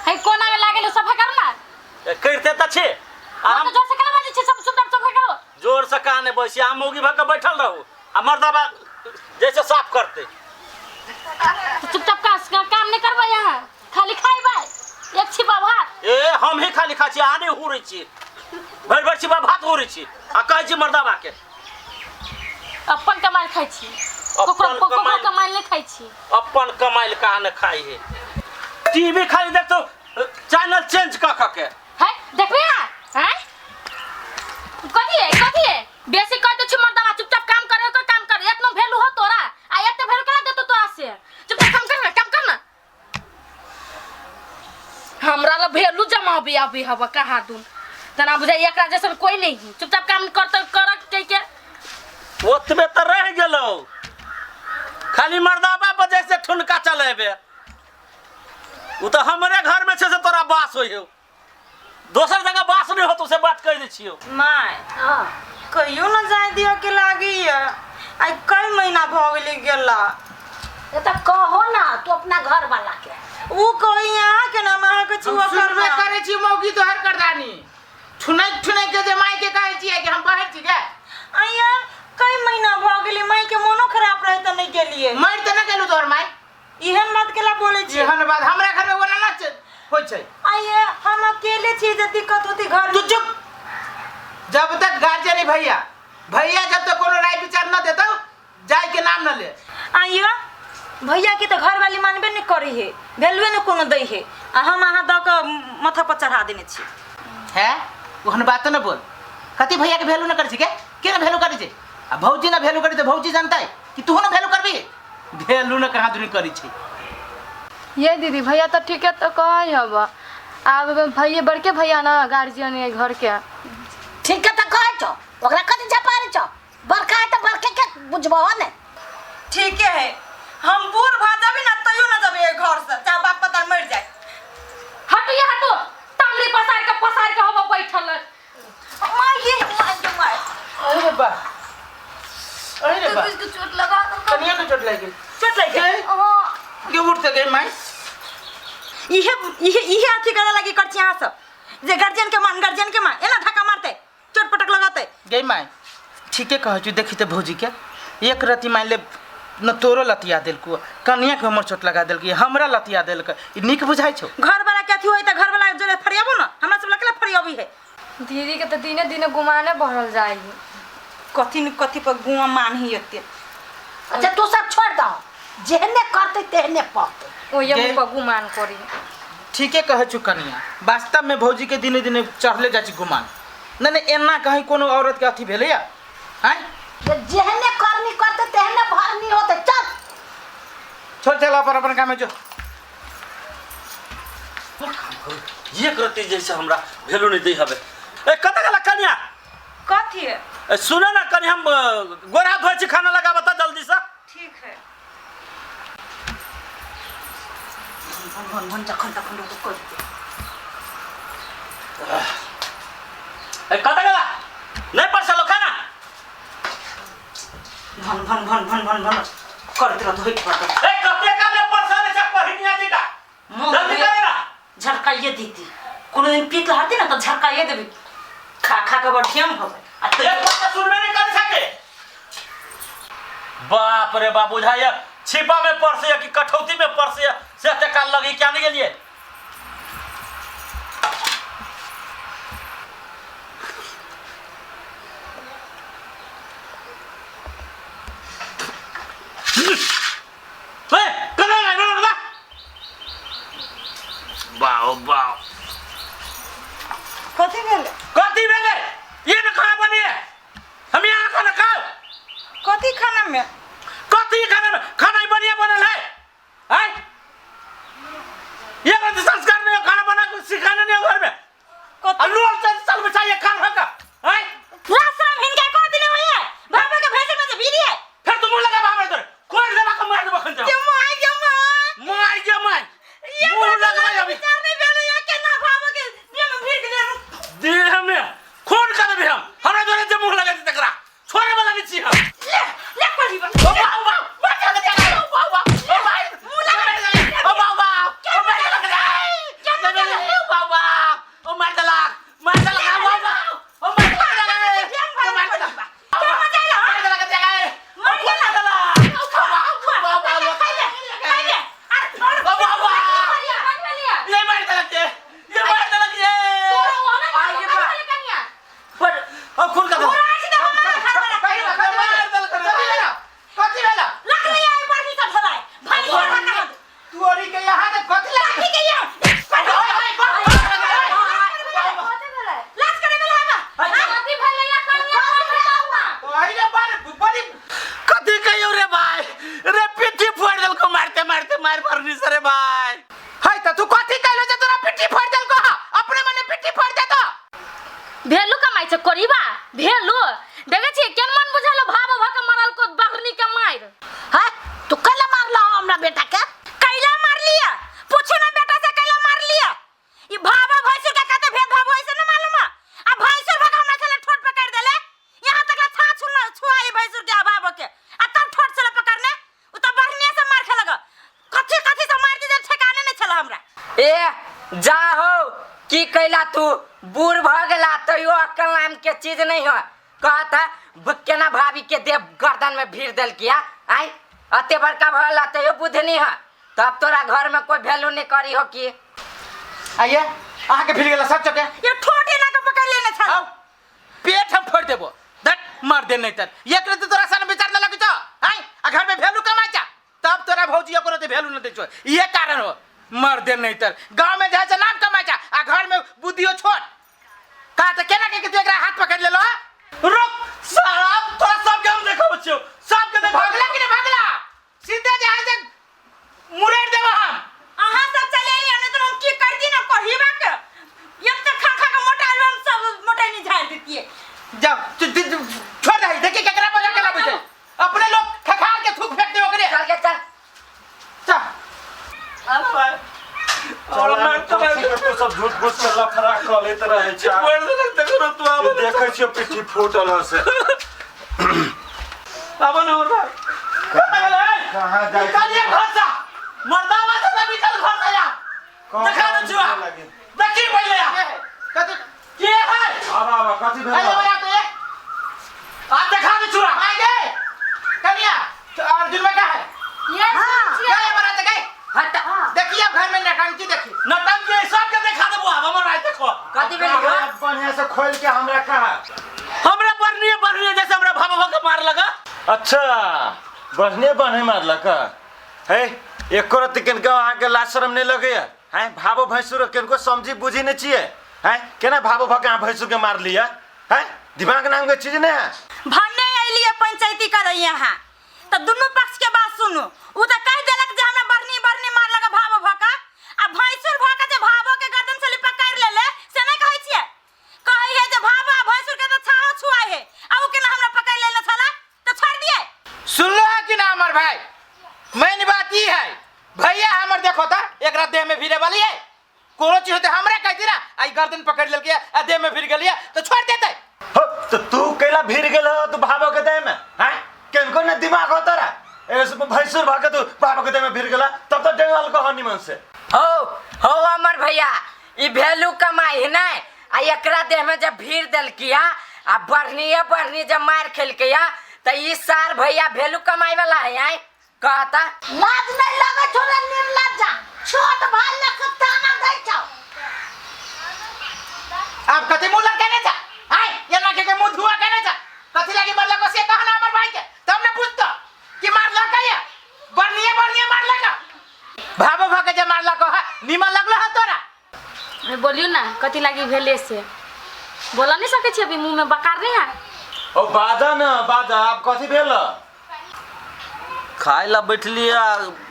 है कोना में लागेलो सफा कर ना करते त छे हम जोर से कलवा छी सब सुंदर सफा करो जोर से काने बसी हम मौगी भक बैठल रहू आ मर्दाबा जैसे साफ करते तो चुपचाप का काम नहीं करबा यहां खाली खाइबा एक छिपा भात ए हम ही खाली खाची आने हुरै छी भर भर छिपा भात हुरै छी आ कहै छी मर्दाबा के अपन कमाई खाइ छी कोकरो कमाई नहीं खाइ छी अपन कमाई कहां न खाई है टीवी खाली देखतो चैनल चेंज क के है देखबे हैं कथी है बेसी कह दे छी मर्दाबा चुपचाप काम करे को काम कर इतना वैल्यू हो तोरा आ एते वैल्यू केना देतो तोरा से चुपचाप काम कर ना हमरा ल वैल्यू जमा भी आबी हवा कहा दूं तना बुझाई एकरा जैसन कोई नहीं चुपचाप काम कर के ओतबे त रह गेलो खाली मर्दाबा बजे से ठुनका चलेबे उ त हमरे घर में छे से तोरा बास होइयो दोसर जगह बास नहीं होतो से बात कह दे छियो माय कहियो न जाय दियो के लागी आई कई महीना भ गेली गेला ये त कहो ना तू अपना घर वाला के उ कोई यहां के ना मां के छुआ करबे करे छी मौगी तो हर करदानी ठुनै के जे माई के कहै छी कि हम बाहर छी के आया कई महीना भ गेली माई के मोनो खराब रहे त नहीं गेलिए मर त न गेलु तोहर माई इहन बात केला बोले छी इहन बात हमरा घर में बोला ना होय छै आये हम अकेले छी जे दिक्कत होती घर तू चुप जब तक गार्जियन भैया जब तक कोनो राय विचार न देतो जाय के नाम न ले आइयो भैया की तो घर वाली मानबे नहीं करी है वैल्यू न कोनो दई है आ हम आहा द के माथा पर चढ़ा देने छी है ओहन बात न बोल कति भैया के वैल्यू न कर छी के न वैल्यू करी छै आ भौजी न वैल्यू करी त भौजी जानता है कि तू न वैल्यू करबी वैल्यू न कहां दुनी करी छी ये दीदी भैया तो ठीक है तो कहै हब आब भैया बड़के भैया ना गार्जियन है घर के ठीक है तो कहै छ ओकरा कथि झपारे छ बरका है तो बरके के बुझबो ने ठीक है हम बूढ़ भ जाबी ना तइयो न जाबे घर से चाहे बाप पता मर जाए हटो टांगरी पसार के हवा बैठल माई अरे बा तो चोट लगा कनिया के चोट लग गेल हां के उठते गए माई इहे अथी करे लगी कर छी यहां सब जे गार्जियन के मान एना धक्का मारते चोट पटक लगाते गई माई ठीके कहै छु देखि त भौजी के एक रति मान ले न तोरो लतिया देल को कनिया के हमर चोट लगा देल कि हमरा लतिया देल के ई निक बुझाइ छौ घर वाला के अथी होई त घर वाला जोरे फरियाबो न हमरा सब लकला फरियाबी है दीदी के तो दिने दिने गुमाने बढ़ल जाई कथी पर गुआ मान ही होते अच्छा तू सब छोड़ दो जेहने करते तेहने पड़ते ओ ये मुंह गुमान करी ठीके कहै छु कनिया वास्तव में भौजी के दिने दिने चढ़ले जाछि गुमान न एना कहीं कोनो औरत के अथी भेलै हैं जेहने करनी करते तेहने भरनी होते चल छोड़ चल अपन काम में जो ये करते जैसे हमरा वैल्यू नहीं दे हबे ए कत गला कन्या कथी है सुनो ना कनी हम गोरा धोइ छी खाना लगा बता जल्दी से ठीक है भन जखन तखन तो कर ए कत गला नहीं परसलो खाना भन करते रह होई पड़ता ए कते काले परसले से पहिनिया जी का जल्दी करे ना झटकाइए दीदी कोनो दिन पीत हरती ना तो झटकाइए देबी खा के बढ़िया हो गए एक बात सुनबे नहीं कर सके बाप रे बाप बुझाया छिपा में परसे कि कठौती में परसे से ते काल लगी क्या नहीं गेलिए ए कने ना बाओ कथी भेले कथी भेले ये न खाना बनिए हम यहाँ खाना खाओ कथी खाना में कथी खाना में खाना ही बढ़िया बनल है हैं ये कौन संस्कार नहीं खाना बना के सिखाना नहीं घर में आलू और चल में चाहिए खाना का हैं रास्ता में इनका को दिने भैया बाबा के भेजे में बीड़ी है फिर तुम लगा बाबा इधर कोई लगा का मार दे बखन जाओ माय मुंह लगा अभी नहीं भेले या के ना बाबा के ये में भीड़ के देह में खून कर दे हम हमरा जोरे जे मुंह लगा दे तकरा छोड़े वाला नहीं छी हम ले पड़ी बा ओ बाबा मत लगा ओ बाबा ओ भाई मुंह लगा ओ बाबा क्या लगा जाइ छै कोरीबा भेलो देखे छी केन मन बुझालो भाव भक मरल को बहरनी के मार है तू कला मारला हमरा बेटा के कैला मार लिया पूछो ना बेटा से कैला मार लिया ई भावा भैंसुर के कते भेद भाव होइसे ना मालूम आ भैंसुर भक हमरा चले ठोट पकड़ देले यहां तक छा छुआ ई भैंसुर के भाव के आ तब ठोट चले पकड़ने उ त बहरनी से मार खेलग कथि कथि से मार दे ठिकाने नहीं चला हमरा ए जा हो की कैला तू बूढ़ भ गेला तैयो अक्कल नाम के चीज नहीं है कहता केना भाभी के देव गर्दन में भीड़ देल किया आई अते बड़का भला तैयो बुद्धि नहीं है तब तोरा घर में कोई वैल्यू नहीं करी हो की आइए अहाँ के फिर गेला सब चके ये ठोटे ना के पकड़ लेने छल आओ पेट हम फोड़ देबो दट मार दे नहीं तर एक रति तोरा सन विचार न लगी तो आई आ घर में वैल्यू कमाई जा तब तोरा भौजी को रति वैल्यू न दे छो ये कारण हो मर दे नहीं तर गांव में जाए नाम कमाई जा आ घर में बुद्धियो छोड़ का त केना के तू एकरा हाथ पकड़ ले लो रुक साला तोरा सब के हम देखो बच्चो सब के देखो भागला कि नहीं भागला सीधे जाए से मुरेड़ देबो हम अहाँ सब चले आइए नहीं तो हम की कर दी ना कहिबा के एक त खा खा के मोटा हम सब मोटा नहीं झाड़ देतिए जब छोड़ दे देखी केकरा पकड़ के लाबे छै अपने लोग खखार के थूक फेंक दे ओकरे चल के चल चल और मैं तो तो सब झूठ मूठ के लफड़ा क लेत रहे छै देखो तू अब देखे छियो पिठी फूटल ह से अब न और कहां जाय कालिए घर जा मर्दावा से भी चल घर जा देखा न जुआ देखी पहले कत के है आवा कथि अरे भेल बड़ा तो ये आ देखा न चुरा आ गए कन्या अर्जुन में का है ये गए बड़ा तो गए हट देखिए घर में नटंकी देखी नटंकी सब के देखा देबो अब हमर राय देखो कथि भेल हो बढ़िया से खोल के हमरा कहा हमरा बढ़नी जैसे हमरा भाभा के मार लगा अच्छा बढ़ने मारला का है एको रति किनको अहाँ के लाज शरम नहीं लगे है भावो भैंसुर किनको समझी बुझी नहीं चाहिए है केना भावो भके अहाँ भैंसुर के मार लिया है दिमाग नाम के चीज नहीं है भन्ने आइलिए पंचायती कर यहाँ तो दोनों पक्ष के बात सुनु उ त कह देलक जे हमरा बढ़नी मार लगा भाव भका आ भैंसुर भका जे भावो के गर्दन से पकड़ लेले से नहीं कहै छिए कहै है जे भावा भैंसुर के तो छाओ छुआ है आ उ केना हमरा पकड़ लेले छला तो छोड़ दिए सुन लो कि ना अमर भाई मेन बात ई है भैया हमर देखो ता एकरा देह में भिरे वाली है कोनो चीज होते हमरा कह दी ना आई गर्दन पकड़ लेल के आ देह में भिर गेलिए तो छोड़ देते हो तो तू केला भीड़ गेल हो तू भावो के देह में है किनको न दिमाग होता रा ए भैंसुर भागे तू भावो के देह में भीड़ गेला तब तो डेंगल को हनी मन से हो अमर भैया ई वैल्यू कमाई है ना आ एकरा देह में जब भीड़ देल किया आ बढ़नी जब मार खेल किया तो ई सार भैया वैल्यू कमाई वाला है आई कहता लाज नहीं लगे छोरा निर्लज्जा छोट भाई लख ताना दे छौ अब कथि मुंह लग केने था हाय ये लगे के मुंह धुआ केने था कथि लगी मरला को से कहना अमर भाई के तुमने पूछतो कि मारला कहिया बढ़निया मार लगा भाबो भागे जे मारला को निमन लगलो ह तोरा बोलियो ना कथी लागी भेले से बोला नहीं सके छी अभी मुंह में बकार रहे हैं ओ बाजा न बाजा आप कथि भेल खाए ला बैठली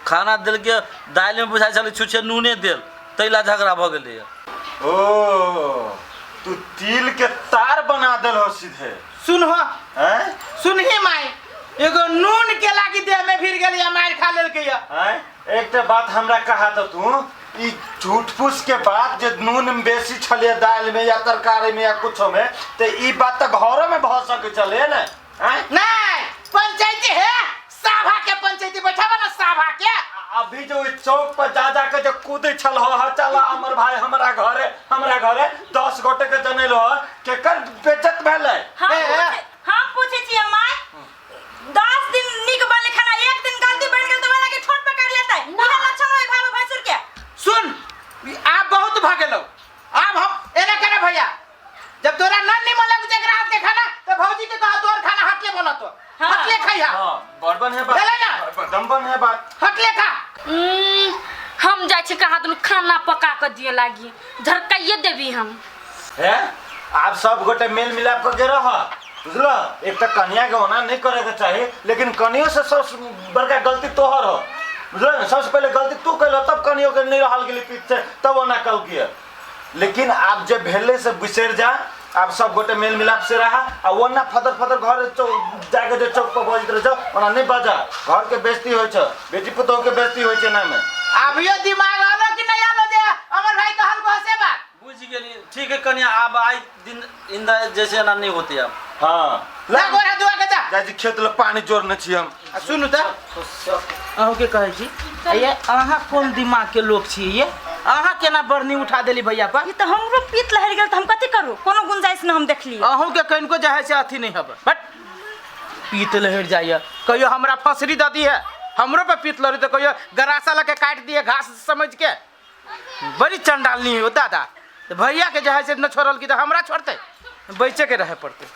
खाना दिल के दाल में बुझाई चल छुछे नूने दिल तैला झगड़ा भ गेलै ओ तू तिल के तार बना देल हो सीधे सुन हो हैं सुन ही माई एगो नून के लागी देह में भिर गेलिया मार खा लेल के हैं एकटा बात हमरा कहा त तू ई झूठ फूस के बात जे नून बेसी छले दाल में या तरकारी में या कुछो में ते ई बात त घरों में भ सके चले न हैं नहीं पंचायती है साभा के पंचायती बैठावा ना साभा के अभी जो इस चौक पर जा के जो कूदे छल हो चला अमर भाई हमरा घरे 10 गोटे के जनेल हो केकर बेइज्जत भेलै हम पूछे छिए माय 10 दिन निक बने खाना एक दिन गलती बैठ गेल तो वाला के ठोट पकड़ लेता है बिना लक्षण होई भाव भैंसुर के सुन आप बहुत भागेलो अब हम एने करे भैया जब तोरा नन नहीं मलक जगरा हाथ के खाना तो भौजी के कहा तोर खाना हटले बना तो हटले खाइया हां बड़बन है बात चले ना दमबन है बात हटले खा हम जाय छी कहा तुम खाना पका के दिए लागी झरकाइए देबी हम है आप सब गोटे मेल मिलाप करके रह बुझलो एक तो कन्या के होना नहीं करे के चाहिए लेकिन कनियो से सबसे बड़का गलती तोहर हो बुझलो ना सबसे पहले गलती तू कैलो तब कनियो के नहीं रहल गेली पीछे तब ओना कल किया लेकिन आप जब भेले से बिसर जा अब सब गोटे मेल मिलाप से रहा आ वरना फदर फदर घर जाके जो चौक पर बजत रह जाओ ओना नहीं बजा घर के बेइज्जती होय छ बेटी पुतोह के बेइज्जती होय छ ना में अभियो दिमाग आलो कि नहीं आलो जे अमर भाई कहल को हसे बात बुझ गेली ठीक है कन्या अब आई दिन इंदा जैसे ना नहीं होती अब हां ला गोरा दुआ के जा जाजी खेत ल पानी जोड़ने छी हम सुनु त अहू के कहै छी ये अहाँ कोन दिमाग के लोग छी ये अहाँ केना बरनी उठा देली भैया पर ये तो हमरो पीत लहर गेल त हम कथि करू कोनो गुंजाइश न हम देखली अहू के कनको जाय से अथी नहीं हब बट पीत लहर जाय कहियो हमरा फसरी द दी है हमरो पे पीत लहर तो कहियो गरासा लके काट दिए घास समझ के बड़ी चंडालनी हो दादा भैया के जहां से न छोड़ल की तो हमरा छोड़ते बेचे के रहे पड़ते